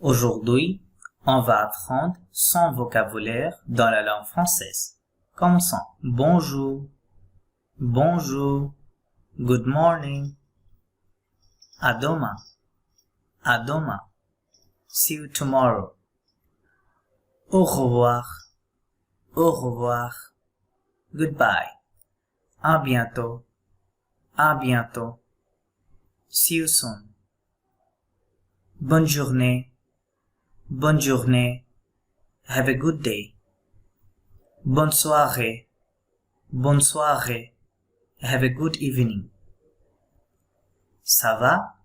Aujourd'hui, on va apprendre 100 vocabulaire dans la langue française. Commençons. Bonjour. Bonjour. Good morning. À demain. À demain. See you tomorrow. Au revoir. Au revoir. Goodbye. À bientôt. À bientôt. See you soon. Bonne journée. Bonne journée. Have a good day. Bonne soirée. Bonne soirée. Have a good evening. Ça va?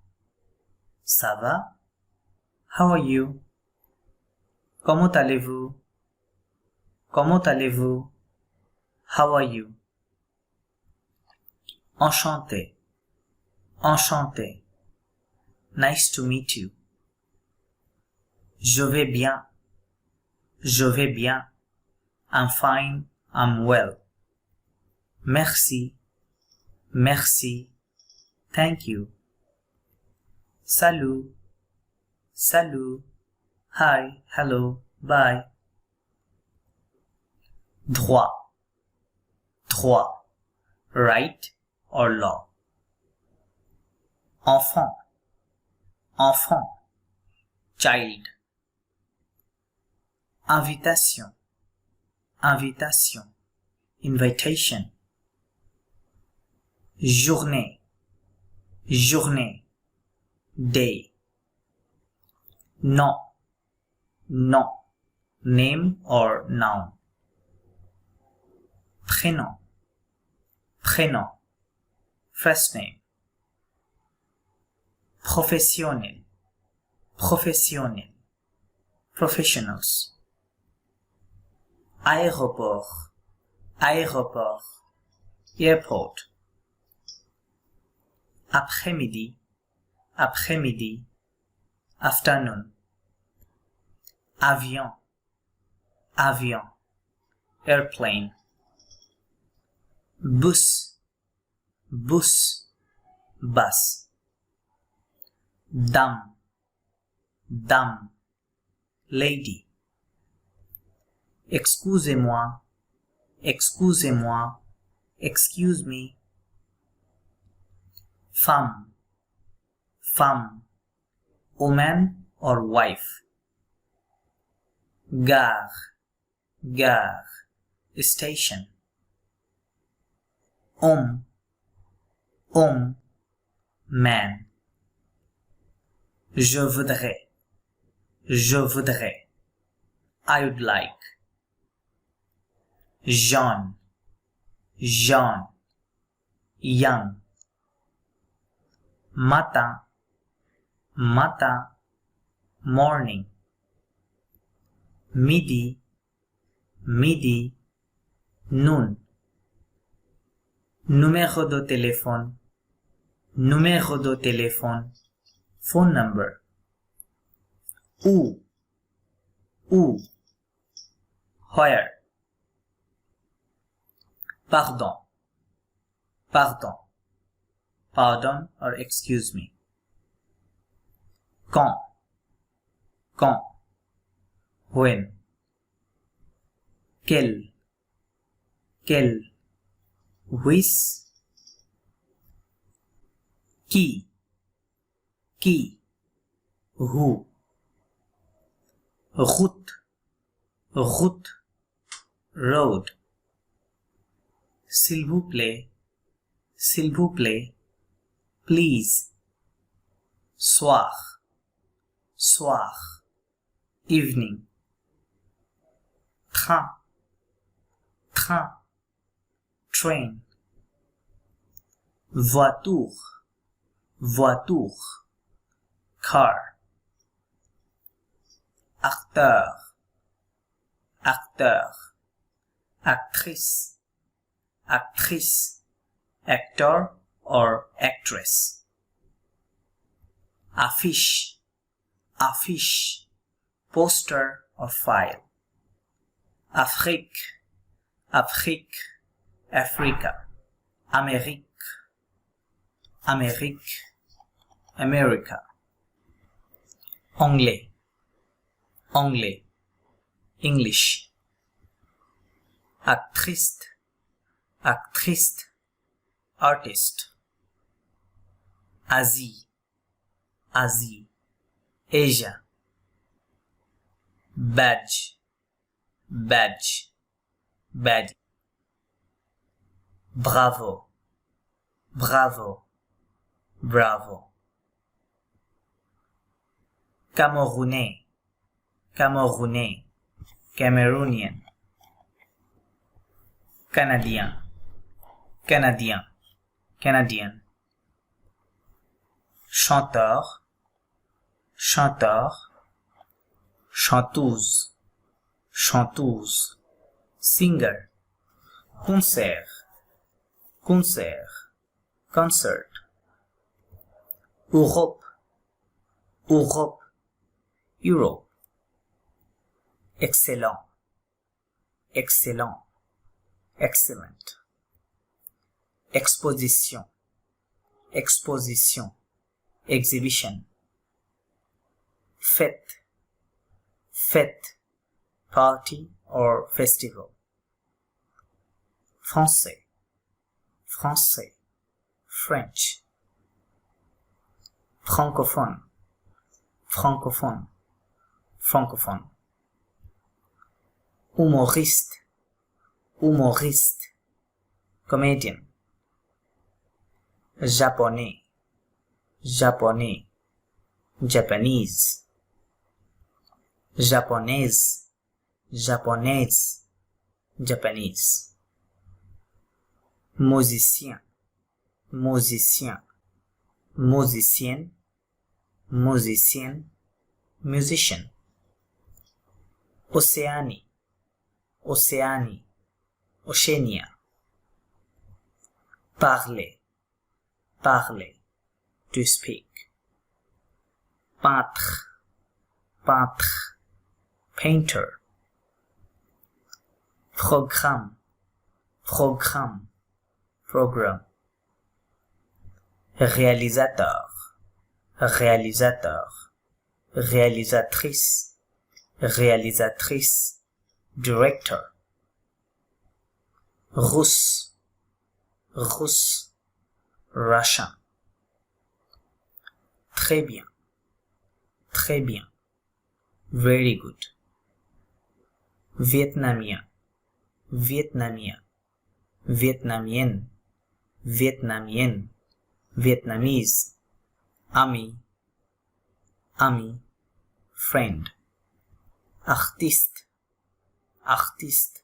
Ça va? How are you? Comment allez-vous? Comment allez-vous? How are you? Enchanté. Enchanté. Nice to meet you. Je vais bien. Je vais bien. I'm fine. I'm well. Merci. Merci. Thank you. Salut. Salut. Hi. Hello. Bye. Droit. Droit. Right or law. Enfant. Enfant. Child. Invitation. Invitation. Invitation. Journée. Journée. Day. Nom. Nom. Name or noun. Prénom. Prénom. First name. Professionnel. Professionnel. Professionals. Aéroport. Aéroport. Airport. Après-midi. Après-midi. Afternoon. Avion. Avion. Airplane. Bus. Bus. Bus. Dame. Dame. Lady. Excusez-moi. Excusez-moi. Excuse me. Femme. Femme. Woman or wife. Gare. Gare. Station. Homme. Homme. Man. Je voudrais. Je voudrais. I would like. Jean. Jean. Young. Matin. Matin. Morning. Midi. Midi. Noon. Numéro de téléphone. Numéro de téléphone. Phone number. Où. Où. Where. Pardon. Pardon. Pardon or excuse me. Quand. Quand. When. Quel. Quel. Whis. Qui. Qui. Who. Route. Route. Road. S'il vous plaît. S'il vous plaît. Please. Soir. Soir. Evening. Train. Train. Train. Voiture. Voiture. Car. Acteur. Acteur. Actrice. Actrice. Actor or actress. Affiche. Affiche. Poster or file. Afrique. Afrique. Africa. Amérique. Amérique. America. Anglais. anglais, English. Actrice, actrice, artist. Asie, Asie, Asia. Badge, badge, badge. Bravo, bravo, bravo. Camerounais, Camerounais, Cameroonian. Canadien, Canadien, Canadian. Chanteur, chanteur, chanteuse, chanteuse. Singer, concert, concert, concert. Europe, Europe, Europe. Excellent, excellent, excellent. Exposition, exposition, exhibition. Fête, fête, party or festival. Français, français, French. Francophone, francophone, francophone. Humoriste, humoriste, comedian. Japonais, japonais, Japanese. Japonaise, japonaise, Japanese. Musicien, musicien, musicienne, musicienne, musician. Océanie, Océanie, Oceania. Parler, parler, to speak. Peintre, peintre, painter. Programme, programme, program. Réalisateur, réalisateur, réalisatrice, réalisatrice, director. Russe, russe, Russian. Très bien, très bien, very good. Vietnamien, vietnamien, vietnamienne, vietnamienne, Vietnamese. Ami, ami, friend. Artiste, artiste,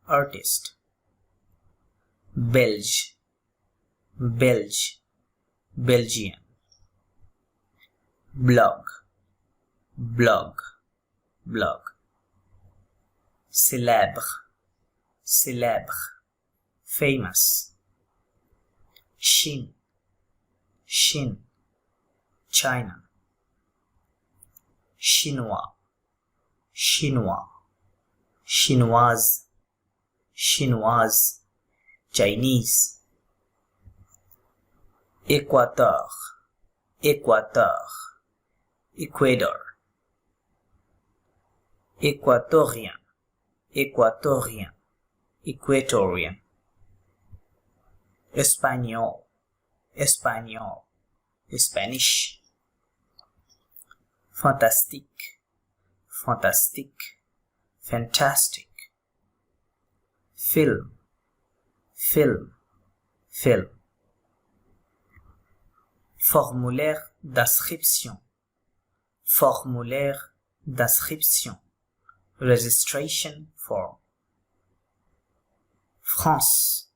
artist. Belge, Belge, Belgian. Blog, blog, blog. Célèbre, célèbre, famous. Chine, Chine, China. Chinois, chinois, chinoise, chinoise, Chinese. Équateur, Équateur, Ecuador. Équatorien, équatorien, Equatorian. Espagnol, espagnol, Spanish. Fantastique, fantastique, fantastic. Film, film, film. Formulaire d'inscription, formulaire d'inscription. Registration form. France,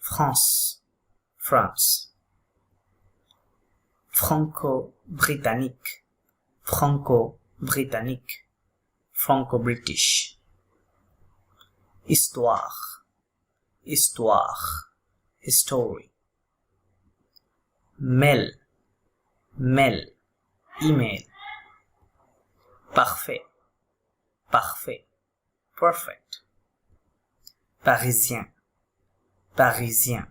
France, France. Franco-britannique, franco-britannique, franco-british. Histoire, histoire, history. Mail, mail, email. Parfait, parfait, perfect. Parisien, parisien,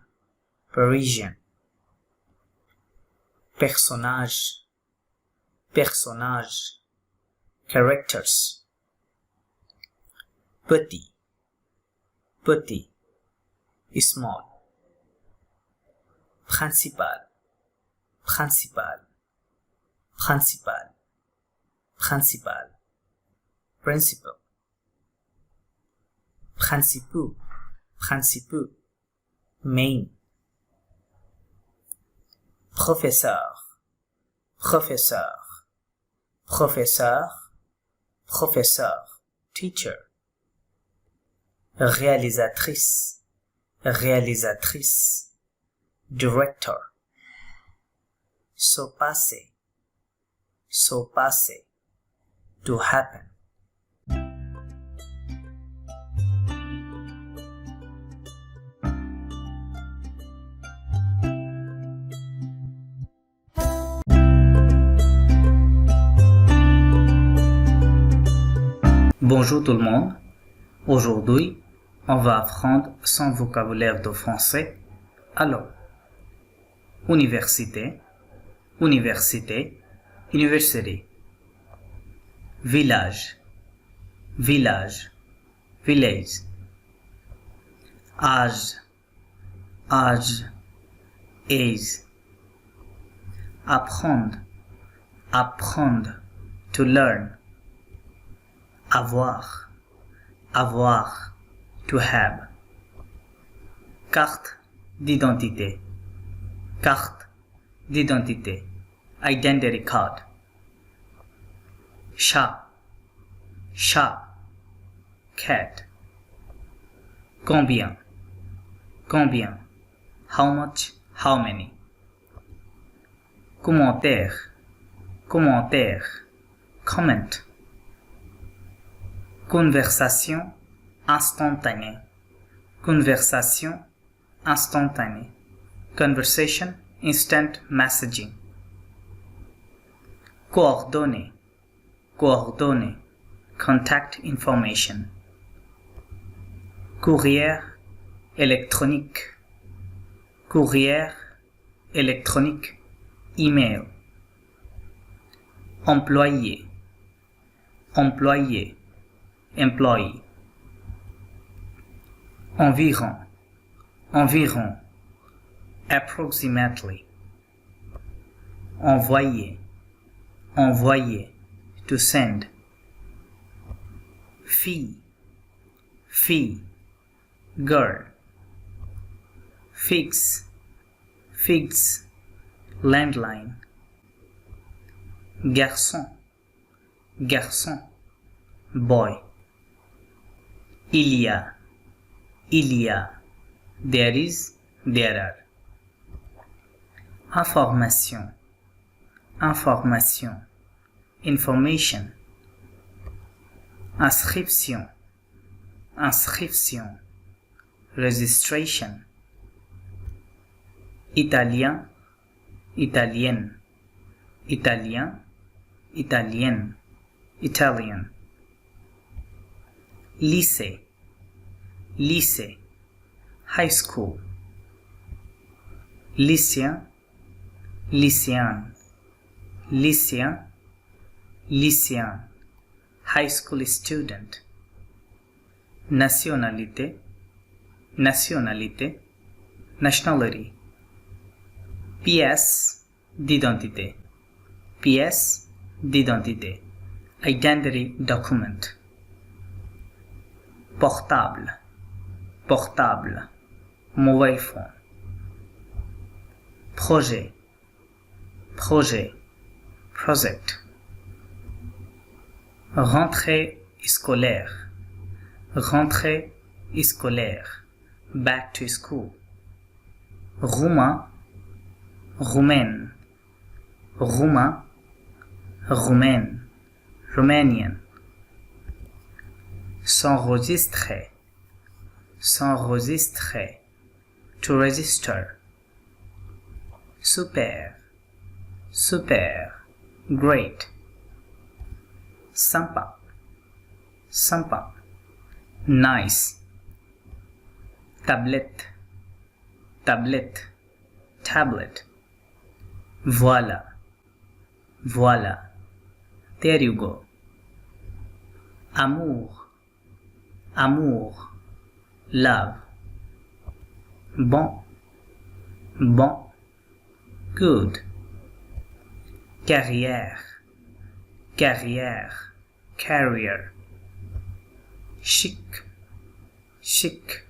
Parisian. Personnage, personnage, characters. Petit, petit, small. Principal, principal, principal, principal. Principal. Principaux, principaux. Main. Professeur, professeur, professeur, professeur. Teacher. Réalisatrice, réalisatrice. Director. Se passer, se passer. To happen. Bonjour tout le monde. Aujourd'hui, on va apprendre son vocabulaire de français. Alors, université, université, university. Village, village, village. Âge, âge, age. Apprendre, apprendre, to learn. Avoir, avoir, to have. Carte d'identité, carte d'identité, identity card. Chat, chat, cat. Combien, combien, how much, how many. Commentaire, commentaire, comment. Conversation instantanée, conversation instantanée. Conversation, instant messaging. Coordonnées, coordonnées, contact information. Courrier électronique, courrier électronique, email. Employé, employé, employee. Environ, environ, approximately. Envoyer, envoyer, to send. Fille, fille, girl. Fix, fix, landline. Garçon, garçon, boy. Il y a, there is, there are. Information, information, information. Inscription, inscription, registration. Italien, italienne, italien, italienne, Italian. Lycée, lycée, high school. Lycéen, lycéenne, lycéen, lycéen, high school student. Nationalité, nationalité, nationality. Pièce d'identité, pièce d'identité, identity document. Portable, portable, mobile phone. Projet, projet, project. Rentrée scolaire, rentrée scolaire, back to school. Roumain, roumaine, roumain, roumaine, Romanian. S'enregistrer, s'enregistrer, to register. Super, super, great. Sympa, sympa, nice. Tablette, tablette, tablet. Voilà, voilà. There you go. amour, amour, love, bon, bon, good, carrière, carrière, career, chic, chic,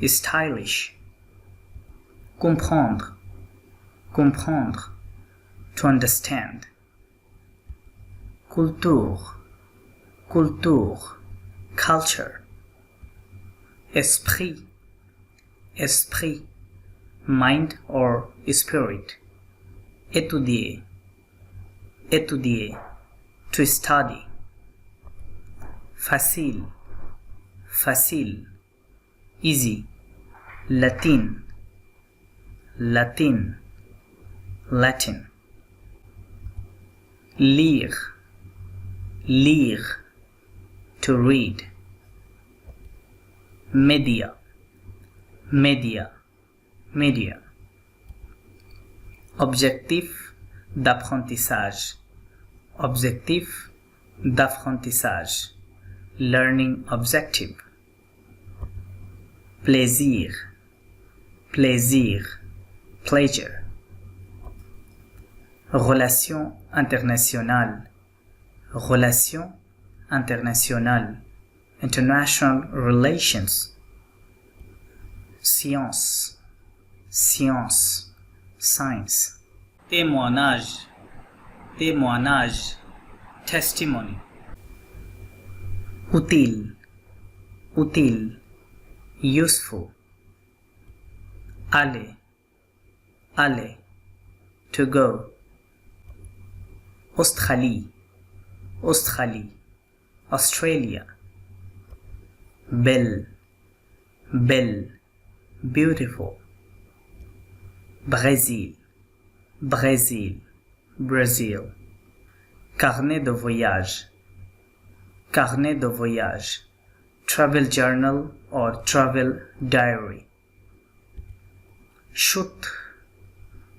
stylish, comprendre, comprendre, to understand, culture, culture, culture, esprit, esprit, mind or spirit, étudier, étudier, to study, facile, facile, easy, latin, latin, Latin, lire, lire, to read, media, media, media, objectif d'apprentissage, objectif d'apprentissage, learning objective, plaisir, plaisir, pleasure, relation internationale, relation internationale, international relations, science, science, science, témoignage, témoignage, testimony, utile, utile, useful, aller, aller, to go, Australie, Australie, Australia, belle, belle, beautiful, Brésil, Brésil, Brazil, carnet de voyage, carnet de voyage, travel journal or travel diary, chute,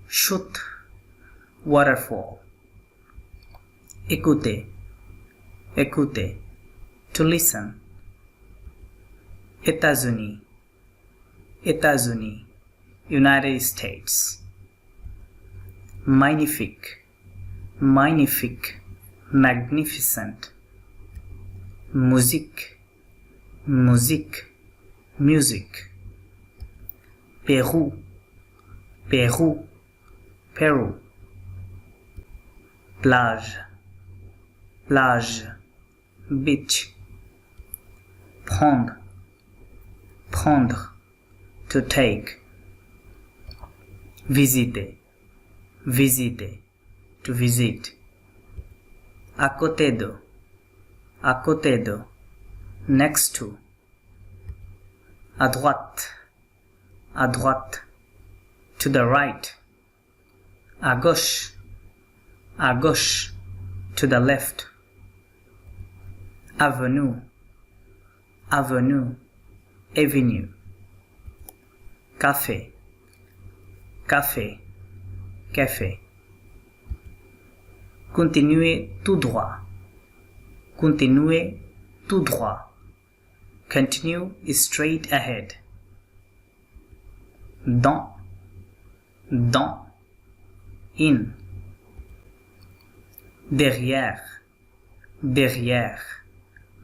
chute, waterfall, écouter, écouter, to listen, États-Unis, États-Unis, United States, magnifique, magnifique, magnificent, musique, musique, music, Pérou, Pérou, Pérou, plage, plage, beach, prendre, prendre, to take, visiter, visiter, to visit, à côté de, next to, à droite, to the right, à gauche, to the left, avenue, avenue, avenue, café, café, café, continuez tout droit, continuez tout droit, continue straight ahead, dans, in, derrière, derrière,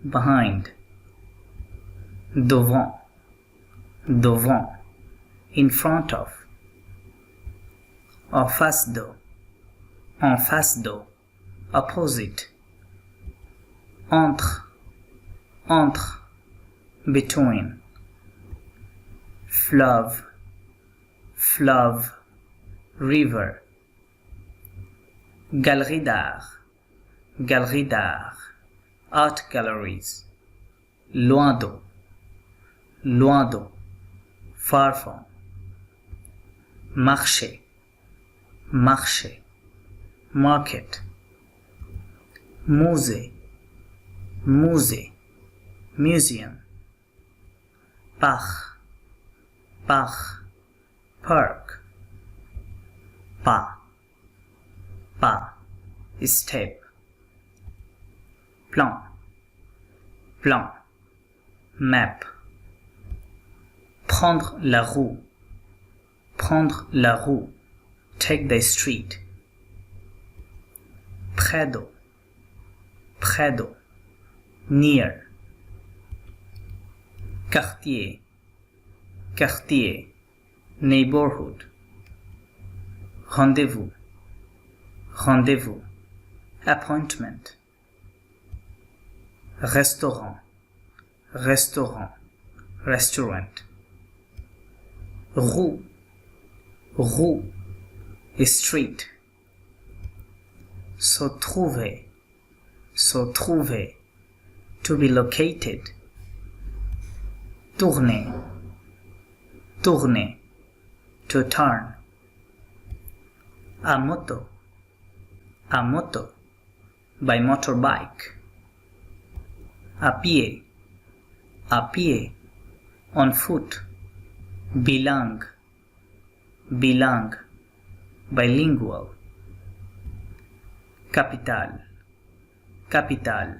behind, devant, devant, in front of, en face de, opposite, entre, between, fleuve, river, galerie d'art, art galleries, loin d'eau, far from, marché, market, musée, museum, parc, park, pas, step, plan, plan, map. Prendre la roue, prendre la roue, take the street. Près de, near. Quartier, neighborhood. Rendez-vous, appointment. Restaurant, restaurant. Rue, street. Se trouver, to be located. Tourner, to turn. À moto, by motorbike. À pied, on foot. Bilingue, bilingual. Capital, capital.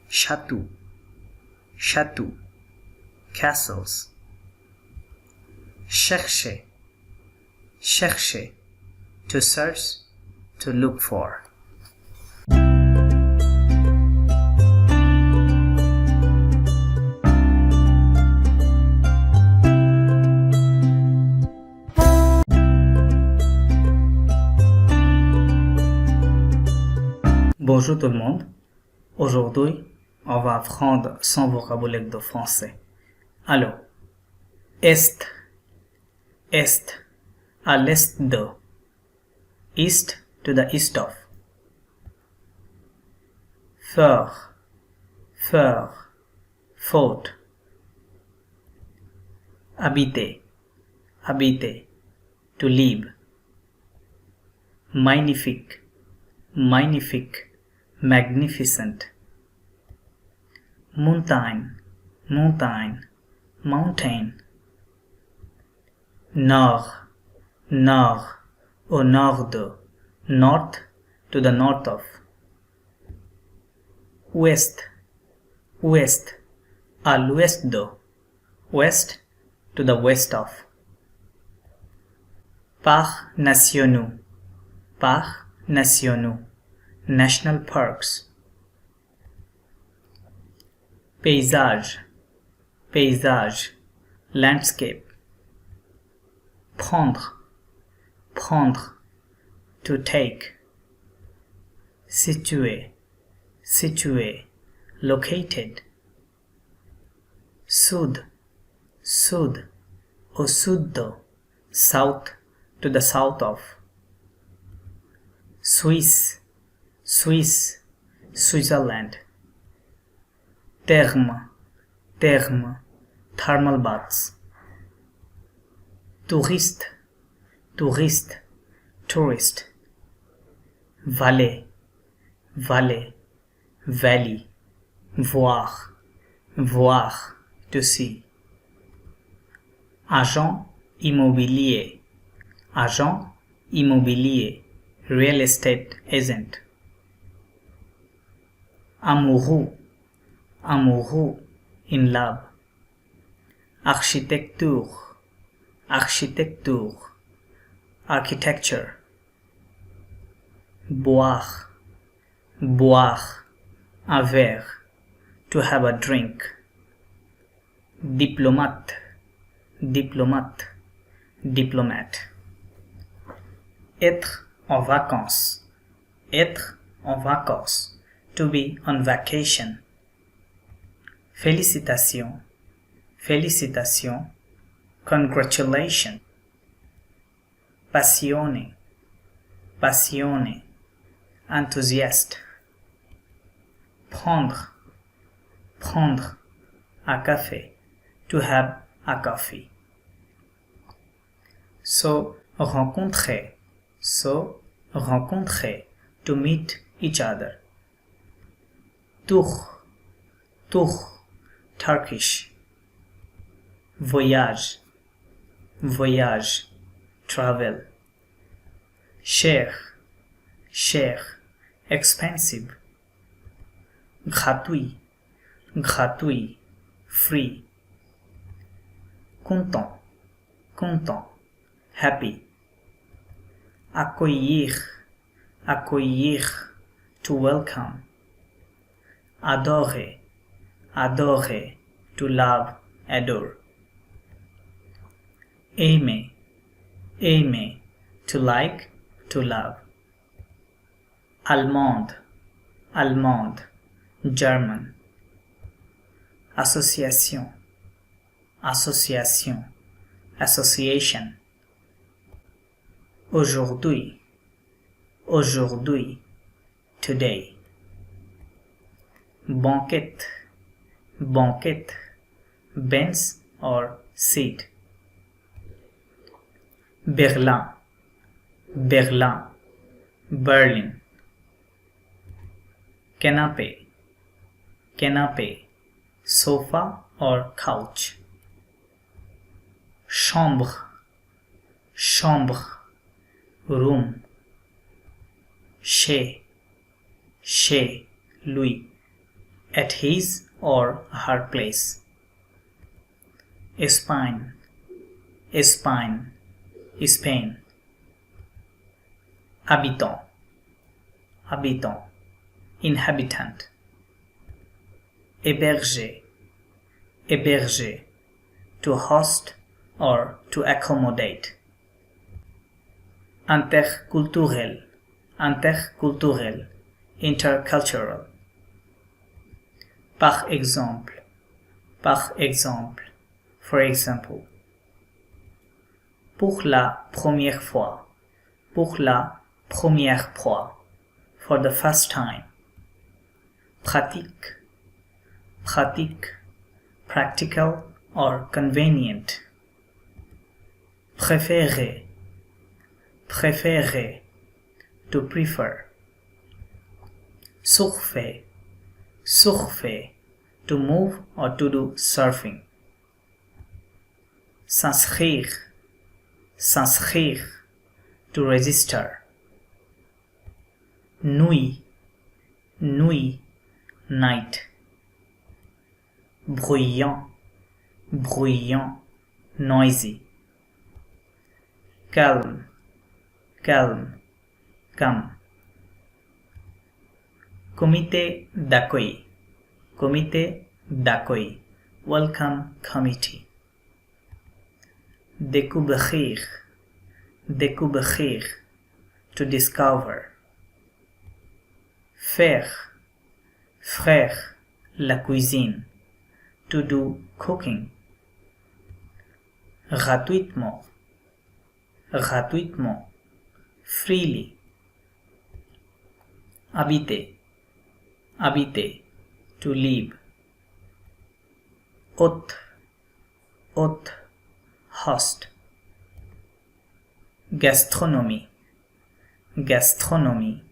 Château, castles. Chercher, to search, to look for. Bonjour tout le monde. Aujourd'hui, on va apprendre 100 vocabulaire de français. Alors, est, à l'est de. East, to the east of. Faire, faute. Habiter, to live. Magnifique, magnificent. Mountain, mountain. Nord, au nord de. North, to the north of. Ouest, à l'ouest de. West, to the west of. Parcs nationaux, national parks. Paysage, landscape. Prendre, to take. Situé, located. Sud, au sud de. South, to the south of. Suisse, Switzerland. Therme, thermal baths. Touriste, tourist. Vallée, valley. Voir, to see. Agent immobilier, real estate agent. Amoureux, in love. Architecture, architecture. Boire, un verre, to have a drink. Diplomate, diplomat. Être en vacances, to be on vacation. Félicitations, congratulations. Passione, enthousiaste. Prendre, un café, to have a coffee. Se rencontrer, to meet each other. Tour, Turkish. Voyage, travel. Cher, expensive. gratuit, gratuit, free. Content, content, happy. Accueillir, accueillir, to welcome. Adorer, adorer, to love, adore. Aimer, aimer, to like, to love. Allemande, allemande, German. Association, association, association. Aujourd'hui, aujourd'hui, today. Banquette, banquette, bench or seat. Berlin, Berlin, Berlin. Canapé, canapé, sofa or couch. Chambre, chambre, room. Chez, chez, lui, at his or her place. Espagne, Espagne, Spain. Habitant, habitant, inhabitant. Héberger, héberger, to host or to accommodate. Interculturel, interculturel, intercultural. Par exemple, for example. Pour la première fois, pour la première fois, for the first time. Pratique, pratique, practical or convenient. Préférer, préférer, to prefer. Surfer, surfer, to move or to do surfing. S'inscrire, s'inscrire, to register. Nuit, nuit, night. Bruyant, bruyant, noisy. Calme, calme, calm. Comité d'accueil, comité d'accueil, welcome committee. Découvrir, découvrir, to discover. Faire, faire, la cuisine, to do cooking. Gratuitement, gratuitement, freely. Habiter, habiter, to live. Hôte, hôte, host. Gastronomy, gastronomy,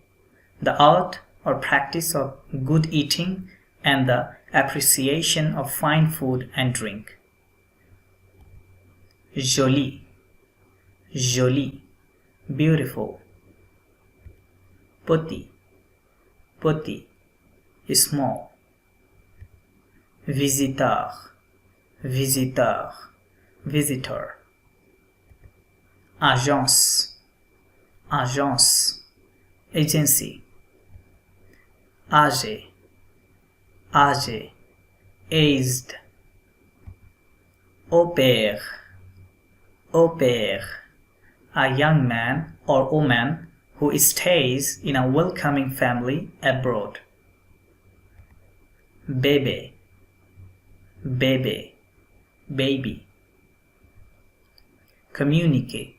the art or practice of good eating and the appreciation of fine food and drink. Joli, joli, beautiful. Petit, petit, small. Visiteur, visiteur, visitor. Agence, agence, agency. Âgé, âgé, aged. Au pair, au pair, a young man or woman who stays in a welcoming family abroad. Bébé, bébé, baby. Communiquer,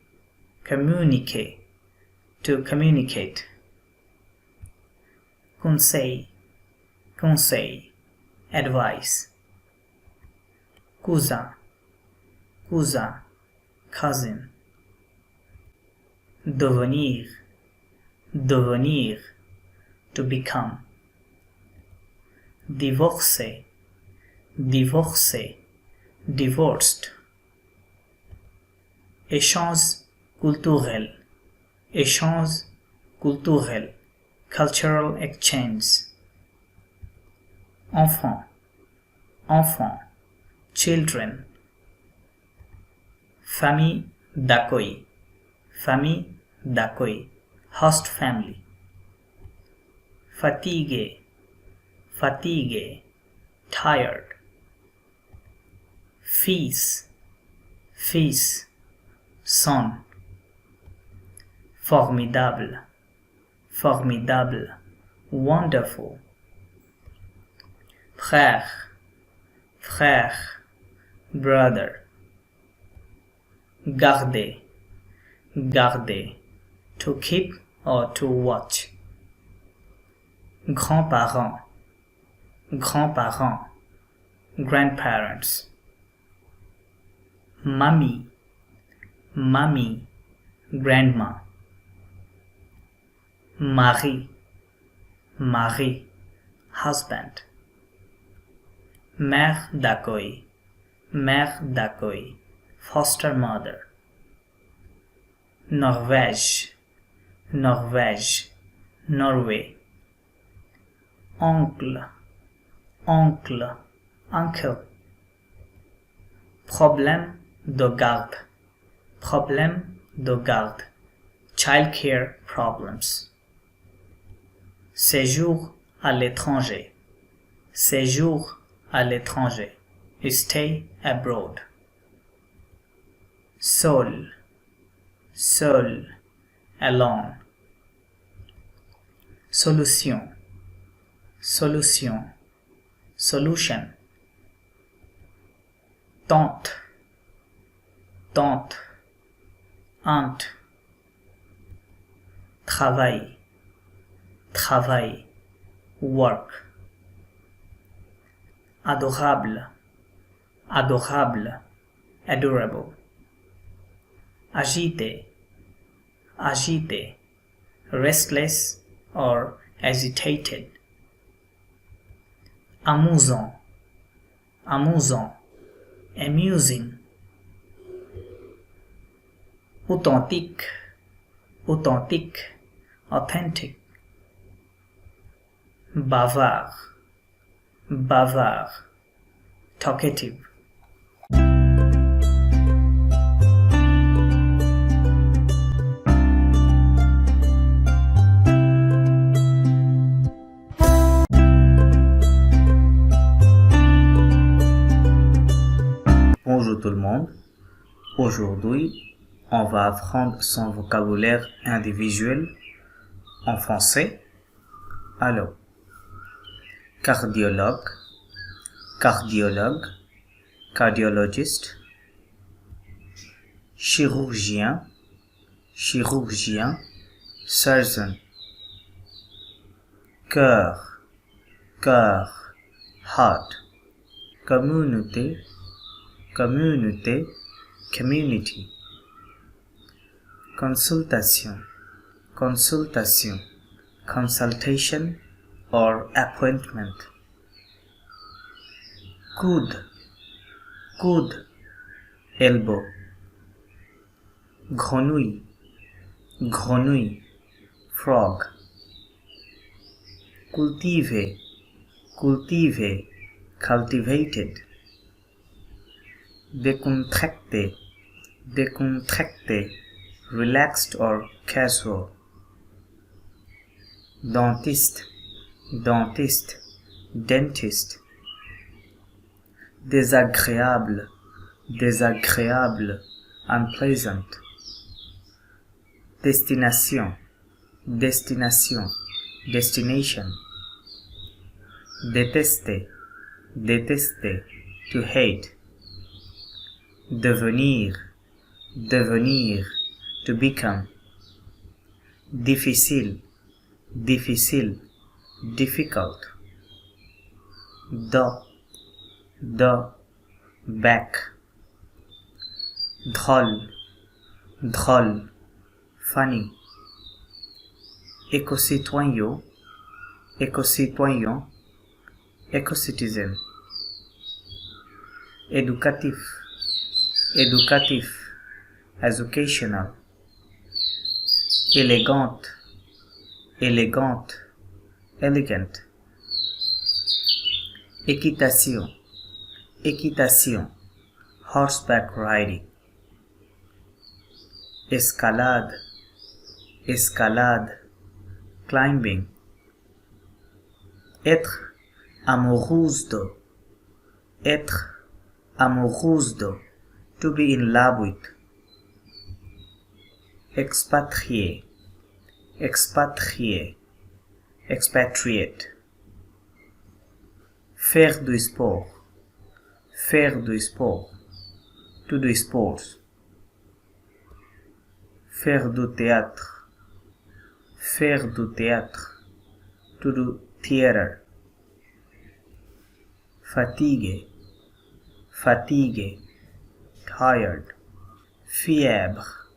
communiquer, to communicate. Conseil, conseil, advice. Cousin, cousin, cousin. Devenir, devenir, to become. Divorcer, divorcer, divorced. Échange culturel, échange culturel, cultural exchange. enfant, enfant, children, famille d'accueil, famille d'accueil, host family, fatigué, fatigué, tired, fils, fils, son, formidable, formidable, wonderful, frère, frère, brother, garder, garder, to keep or to watch, grands-parents, grands-parents, grandparents, mommy, mommy, grandma, mari, mari, husband, mère d'accueil, foster mother, Norvège, Norvège, Norway, oncle, oncle, uncle, problème de garde, problème de garde, childcare problems, séjour à l'étranger, séjour à l'étranger, stay abroad, seul, seul, alone, solution, solution, solution, tante, tante, aunt, travail, travail, work, adorable, adorable, adorable, agité, agité, restless or agitated, amusant, amusant, amusing, authentique, authentique, authentic, bavard, bavard, talkative. Bonjour tout le monde. Aujourd'hui, on va apprendre son vocabulaire individuel en français. Alors, cardiologue, cardiologue, cardiologist, chirurgien, chirurgien, surgeon, cœur, cœur, heart, communauté, communauté, community, consultation, consultation, consultation or appointment, coude, coude, elbow, grenouille, grenouille, frog, cultiver, cultiver, cultivated, décontracté, décontracté, relaxed or casual, dentiste, dentiste, dentist, désagréable, désagréable, unpleasant, destination, destination, destination, détester, détester, to hate, devenir, devenir, to become, difficile, difficile, difficult, the, back, drôle, drôle, funny, éco-citoyen, éco-citoyen, éco-citizen, éducatif, éducatif, educational, élégante, élégante, elegant, équitation, équitation, horseback riding, escalade, escalade, climbing, être amoureuse de, être amoureuse de, to be in love with, expatrié, expatrié, expatriate, faire du sport, faire du sport, to do sports, faire du théâtre, faire du théâtre, to do theater, fatigué, fatigué, tired, fièvre,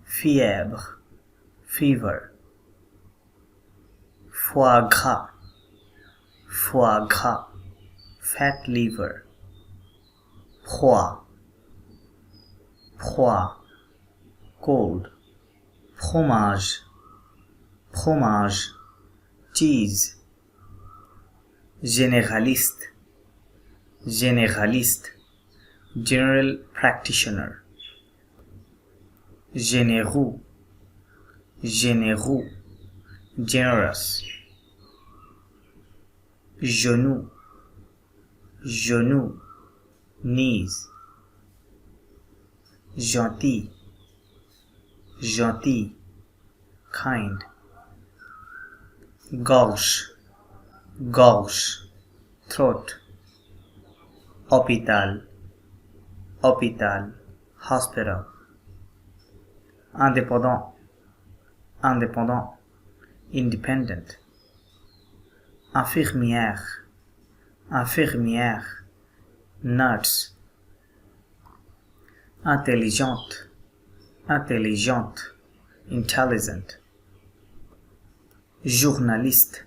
fièvre, fever, foie gras, foie gras, fat liver, proie, proie, cold, fromage, fromage, cheese, généraliste, généraliste, general practitioner, généreux, généreux, generous, genou, genou, knees, gentil, gentil, kind, gorge, gorge, throat, hôpital, hôpital, hospital, indépendant, indépendant, independent, infirmière, infirmière, nurse, intelligente, intelligente, intelligent, journaliste,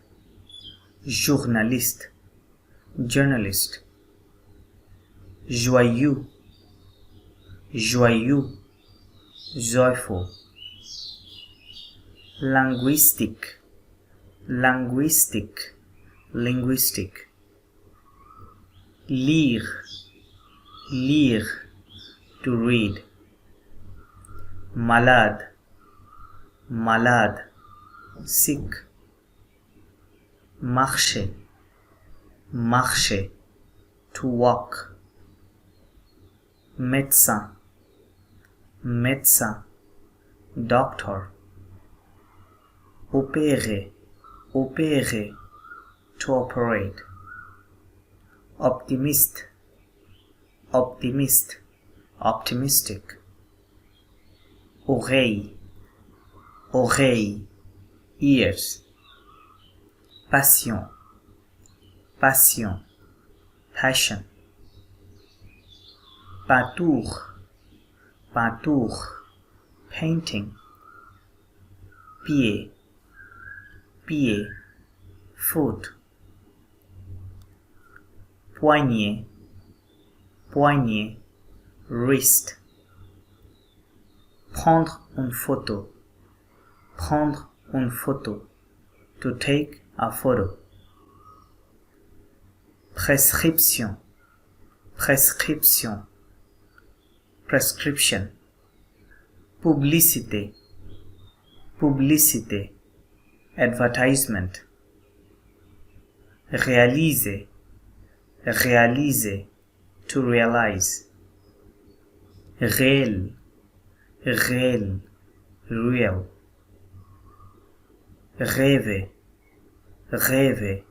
journaliste, journalist, joyeux, joyeux, joyful, linguistique, linguistique, linguistic, lire, lire, to read, malade, malade, sick, marcher, marcher, to walk, médecin, médecin, doctor, opérer, opérer, to operate, optimiste, optimiste, optimistic, oreille, oreille, ears, passion, passion, passion, peinture, peinture, painting, pied, pied, foot, poignet, poignet, wrist, prendre une photo, prendre une photo, to take a photo, prescription, prescription, prescription, publicité, publicité, advertisement, réaliser, réaliser, to realize, réel, réel, real, rêver, rêver,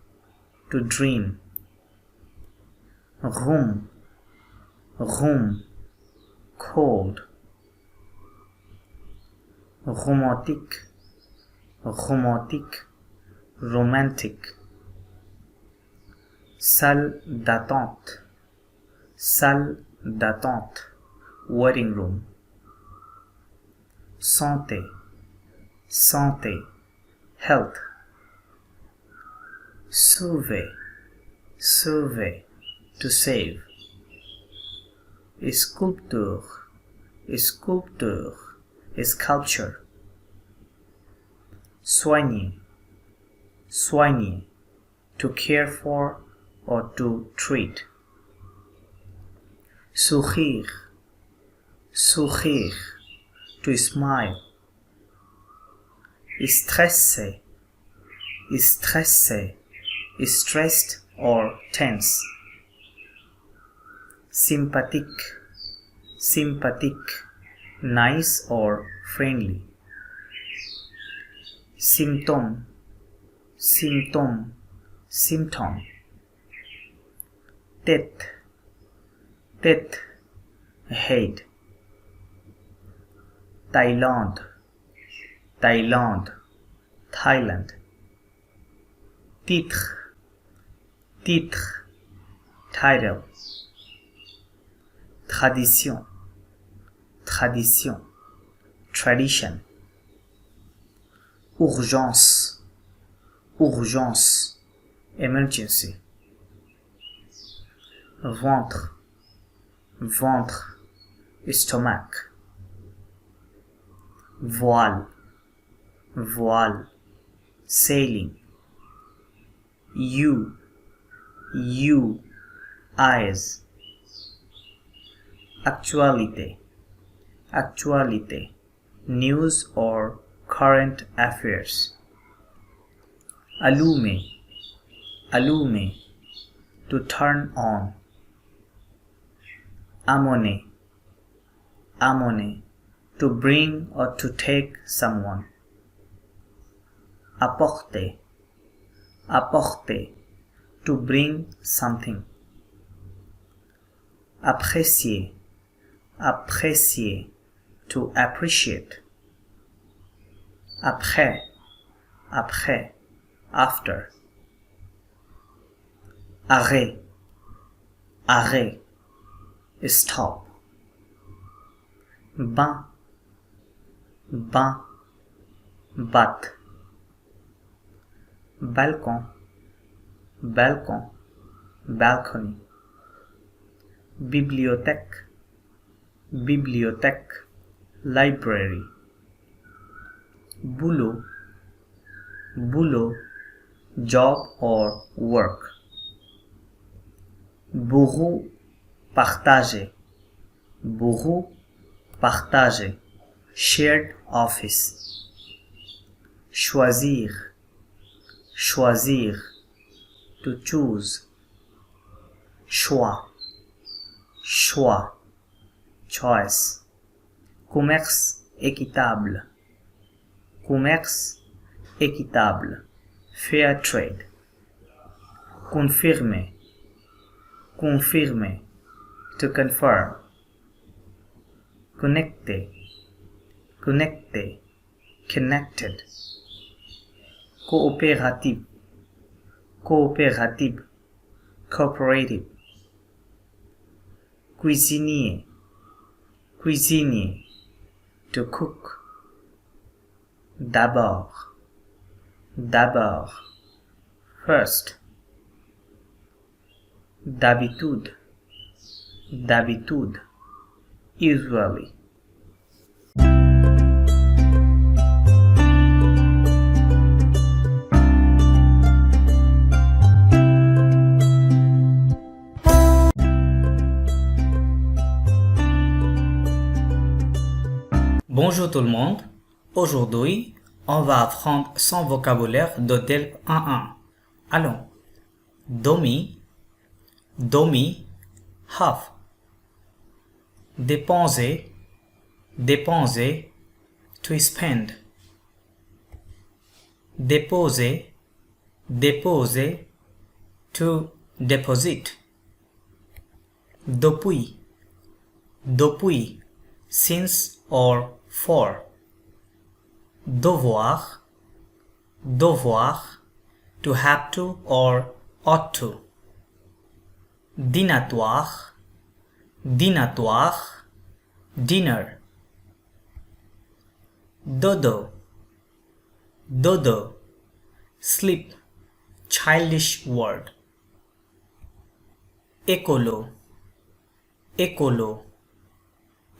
to dream, room, room, cold, romantique, romantique, romantic, salle d'attente, salle d'attente, waiting room, santé, santé, health, sauver, sauver, to save, sculpture, sculpture, sculpture, soigner, soigner, to care for or to treat. Sourire, sourire, to smile. Stressé, stressé, stressed or tense. Sympathique, sympathique, nice or friendly. Symptôme, symptôme, symptom. Tête, tête, head. Thaïlande, Thaïlande, Thailand. Titre, titre, title. Tradition, tradition, tradition. Urgence, urgence, emergency. Ventre, ventre, stomach. Voile, voile, sailing. You, eyes. Actualité, actualité, news or current affairs. Allumer, allumer, to turn on. Amener, amener, to bring or to take someone. Apporter, apporter, to bring something. Apprécier, apprécier, to appreciate. Après, après, after. Arrêt, arrêt, stop. Bain, bain, bath. Balcon, balcon, balcony. Bibliothèque, bibliothèque, library. Boulot, boulot, job or work. Bureau partagé, bureau partagé, shared office. Choisir, choisir, to choose. Choix, choix, choice. Commerce équitable, commerce équitable, fair trade. Confirmer, confirmer, to confirm. Connecter, connecter, connected. Coopérative, coopérative, cooperative. Cuisinier, cuisinier, to cook. D'abord, d'abord, first. D'habitude, d'habitude, usually. Bonjour tout le monde. Aujourd'hui, on va apprendre son vocabulaire de DELP 1.1. Allons. Domi, domi, half. Dépenser, dépenser, to spend. Déposer, déposer, to deposit. Depuis, depuis, since or for. Devoir, devoir, to have to or ought to. Dînatoire, dînatoire, dinner. Dodo, dodo, sleep, childish word. Écolo, écolo,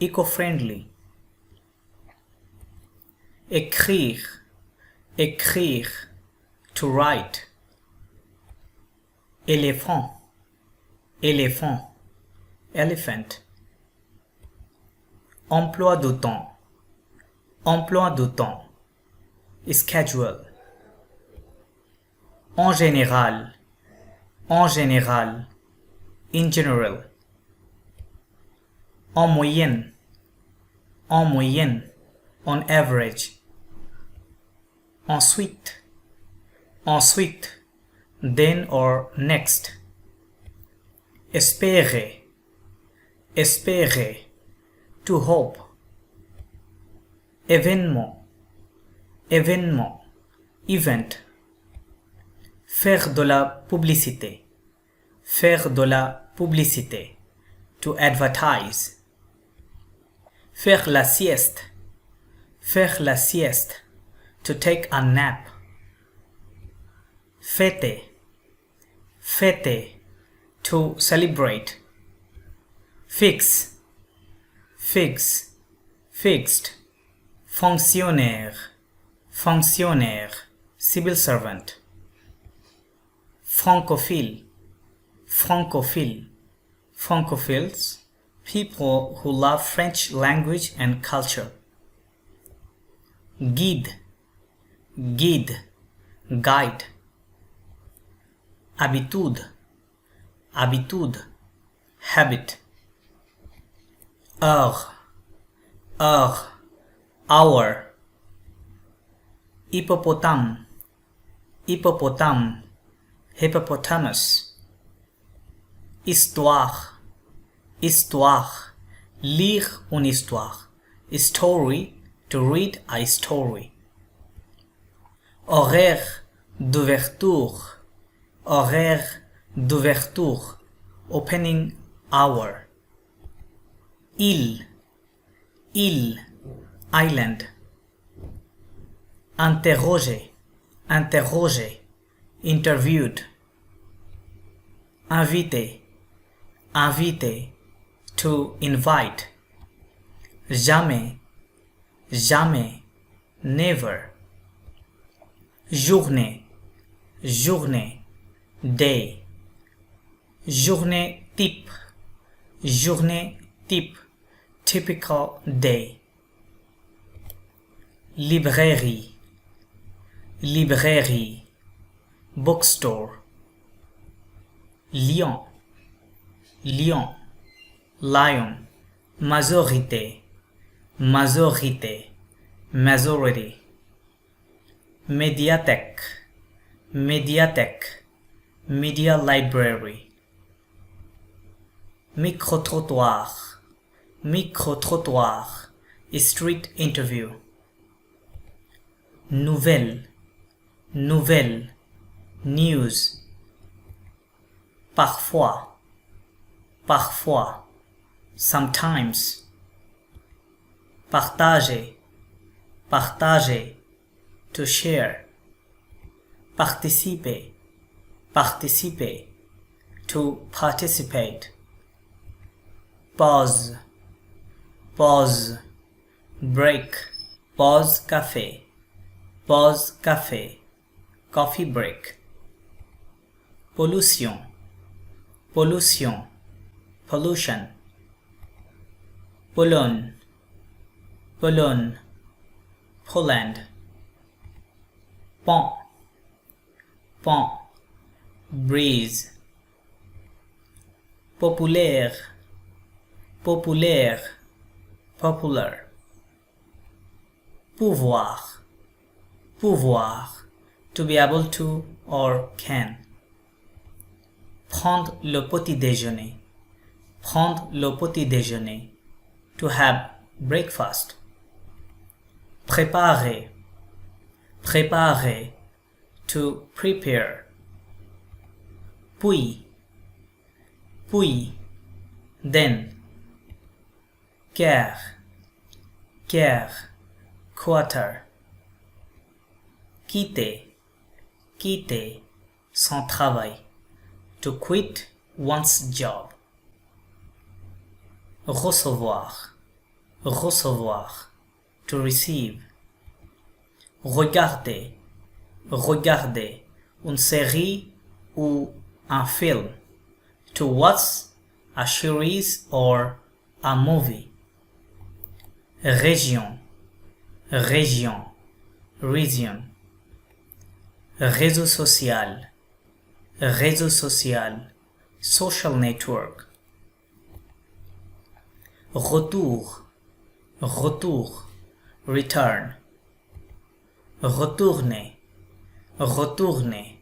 eco-friendly. Écrire, écrire, to write. Éléphant, éléphant, elephant. Emploi de temps, emploi de temps, schedule. En général, en général, in general. En moyenne, on average. Ensuite, ensuite, then or next. Espérer, espérer, to hope. Événement, événement, event. Faire de la publicité, faire de la publicité, to advertise. Faire la sieste, to take a nap. Fêter, fêter, to celebrate. Fix, fixed. Fonctionnaire, civil servant. Francophile, francophiles, people who love French language and culture. Guide, guide. Habitude, habit. Heure, hour. Hippopotame, hippopotamus. Histoire, lire une histoire. Story, to read a story. Horaire d'ouverture, opening hour. Île, island. Interroger, interviewed. Inviter, to invite. Jamais, never. Journée, day. Journée type, typical day. Librairie, bookstore. Lion, lion. Majorité, majority. Médiathèque, media library. Micro-trottoir, street interview. Nouvelle, news. Parfois, sometimes. Partager, to share. Participer, to participate. Pause, break. Pause café, coffee break. Pollution, pollution. Pologne, Poland. Pont, breeze. Populaire, popular. Pouvoir, to be able to or can. Prendre le petit déjeuner, to have breakfast. Préparer, to prepare. Puis, then. Quart, quarter. Quitter, son travail, to quit one's job. Recevoir, to receive. Regarder, une série ou un film, to watch a series or a movie. Région, région, region. Réseau social, réseau social, social network. Retour, retour, return. Retourner, retourner,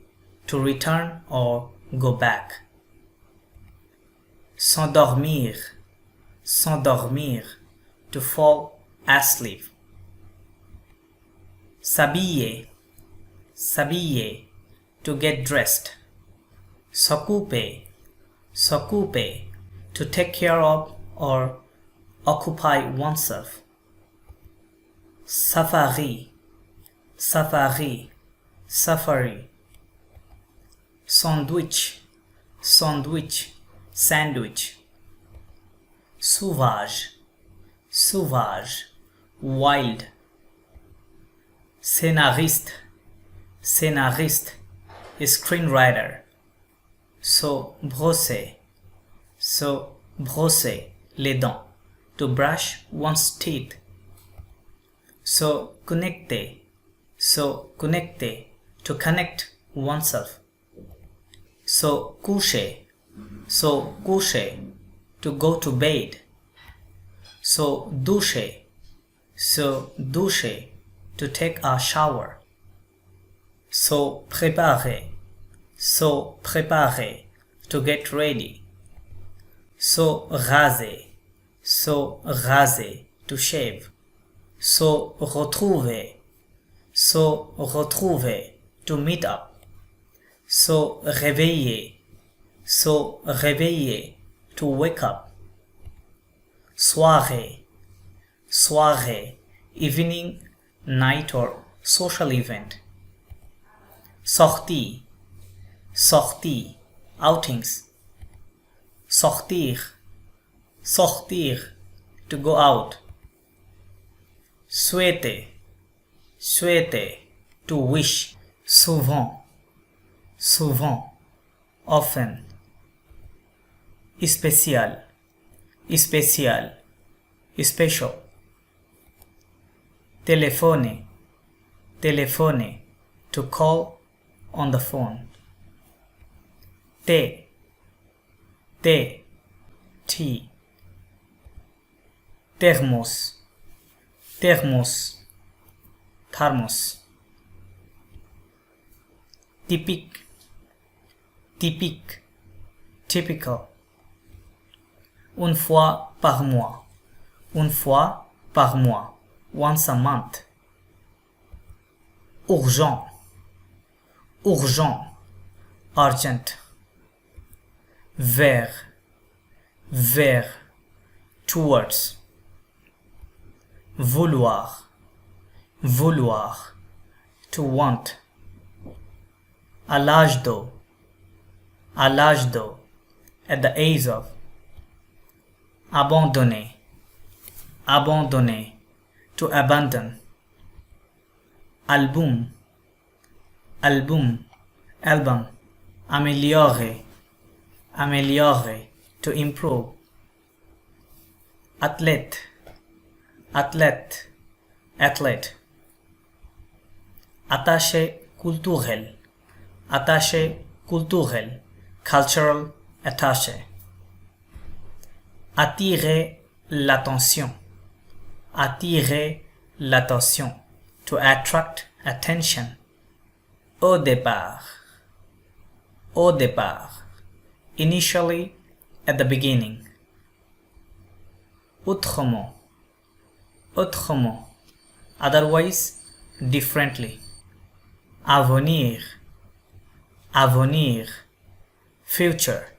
to return or go back. S'endormir, s'endormir, to fall asleep. S'habiller, s'habiller, to get dressed. S'occuper, s'occuper, to take care of or occupy oneself. Safari, safari, safari. Sandwich, sandwich, sandwich. Sauvage, sauvage, wild. Scénariste, scénariste, screenwriter. Brosser, brosser, les dents, to brush one's teeth. Connecter, connecter, to connect oneself. Coucher, coucher, to go to bed. Doucher, doucher, to take a shower. Préparer, préparer, to get ready. Raser, raser, to shave. Retrouver, retrouver, to meet up. Réveiller, réveiller, to wake up. Soirée, soirée, evening, night or social event. Sortie, sortie, outings. Sortir, sortir, to go out. Souhaiter, souhaiter, to wish. Souvent, souvent, often. Spécial, spécial, special. Téléphoner, téléphoner, to call on the phone. Thé, thé, tea. Thermos, thermos, thermos. Typique, typique, typical. Une fois par mois, une fois par mois, once a month. Urgent, urgent, urgent. Vers, vers, towards. Vouloir, vouloir, to want. À l'âge d'eau, at the age of. Abandonner, abandonner, to abandon. Album, album, album. Améliorer, améliorer, to improve. Athlète, athlète, athlète. Attaché culturel, attaché culturel, cultural attaché. Attirer l'attention, attirer l'attention, to attract attention. Au départ, initially, at the beginning. Autrement, autrement, otherwise, differently. Avenir, avenir, future.